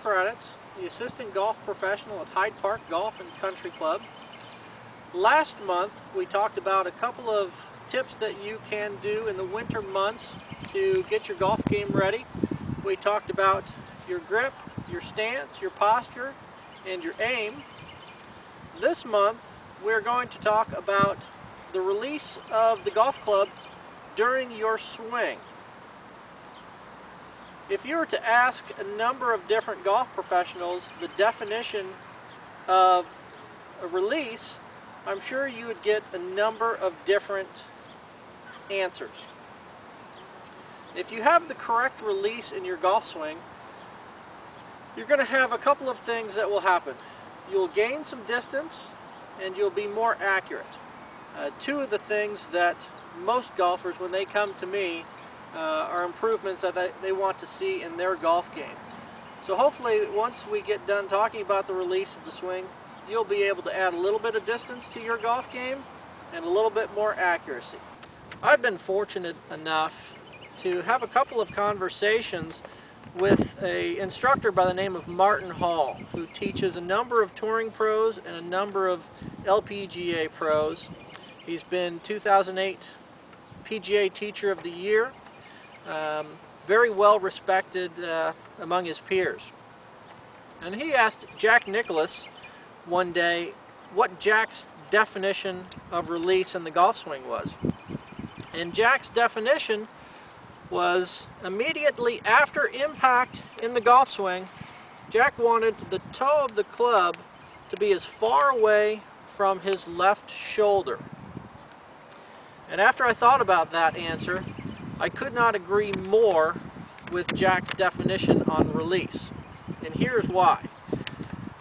Jeff Radatz, the assistant golf professional at Hyde Park Country Club. Last month we talked about a couple of tips that you can do in the winter months to get your golf game ready. We talked about your grip, your stance, your posture, and your aim. This month we're going to talk about the release of the golf club during your swing. If you were to ask a number of different golf professionals the definition of a release, I'm sure you would get a number of different answers. If you have the correct release in your golf swing, you're going to have a couple of things that will happen. You'll gain some distance and you'll be more accurate. Two of the things that most golfers, when they come to me, are improvements that they want to see in their golf game. So hopefully once we get done talking about the release of the swing, you'll be able to add a little bit of distance to your golf game and a little bit more accuracy. I've been fortunate enough to have a couple of conversations with an instructor by the name of Martin Hall, who teaches a number of touring pros and a number of LPGA pros. He's been 2008 PGA Teacher of the Year. Very well respected among his peers. And he asked Jack Nicklaus one day what Jack's definition of release in the golf swing was. And Jack's definition was immediately after impact in the golf swing, Jack wanted the toe of the club to be as far away from his left shoulder. And after I thought about that answer, I could not agree more with Jack's definition on release. And here's why.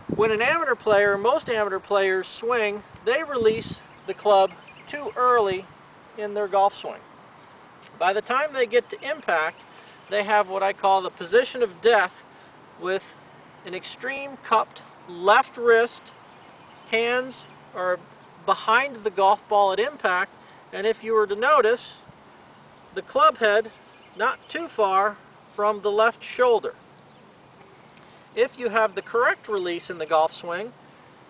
When an amateur player, most amateur players swing, they release the club too early in their golf swing. By the time they get to impact, they have what I call the position of death, with an extreme cupped left wrist, hands are behind the golf ball at impact, and if you were to notice, the club head not too far from the left shoulder. If you have the correct release in the golf swing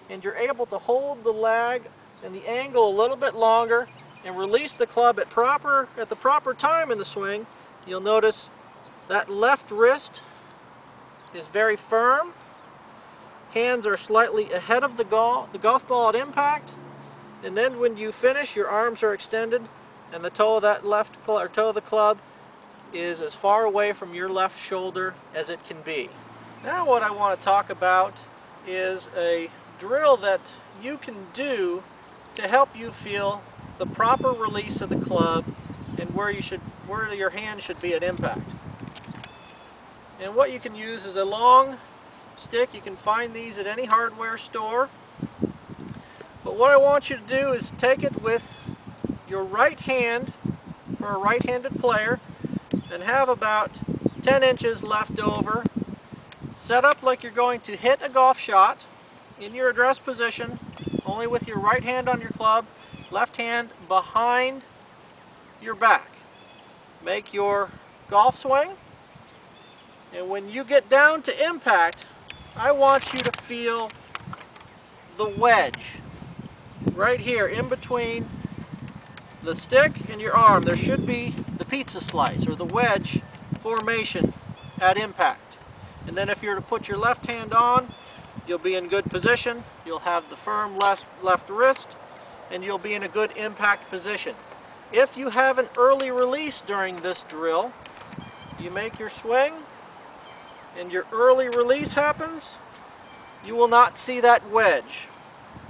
and you're able to hold the lag and the angle a little bit longer and release the club at the proper time in the swing, you'll notice that left wrist is very firm, hands are slightly ahead of the golf ball at impact, and then when you finish, your arms are extended and the toe of that toe of the club is as far away from your left shoulder as it can be. Now what I want to talk about is a drill that you can do to help you feel the proper release of the club and where your hand should be at impact. And what you can use is a long stick. You can find these at any hardware store. But what I want you to do is take it with your right hand for a right-handed player and have about 10 inches left over. Set up like you're going to hit a golf shot in your address position, only with your right hand on your club, left hand behind your back. Make your golf swing, and when you get down to impact, I want you to feel the wedge right here in between the stick and your arm. There should be the pizza slice or the wedge formation at impact. And then if you're to put your left hand on, you'll be in good position, you'll have the firm left wrist, and you'll be in a good impact position. If you have an early release during this drill, you make your swing and your early release happens, you will not see that wedge.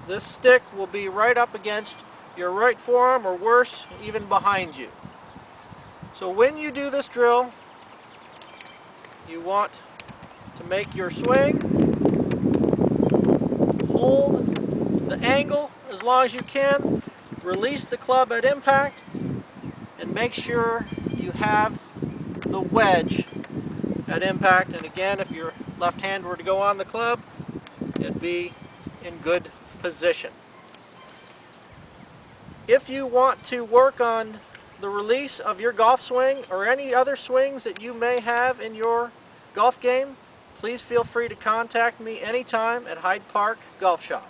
This stick will be right up against your right forearm, or worse, even behind you. So when you do this drill, you want to make your swing, hold the angle as long as you can, release the club at impact, and make sure you have the wedge at impact. And again, if your left hand were to go on the club, it'd be in good position. If you want to work on the release of your golf swing or any other swings that you may have in your golf game, please feel free to contact me anytime at Hyde Park Golf Shop.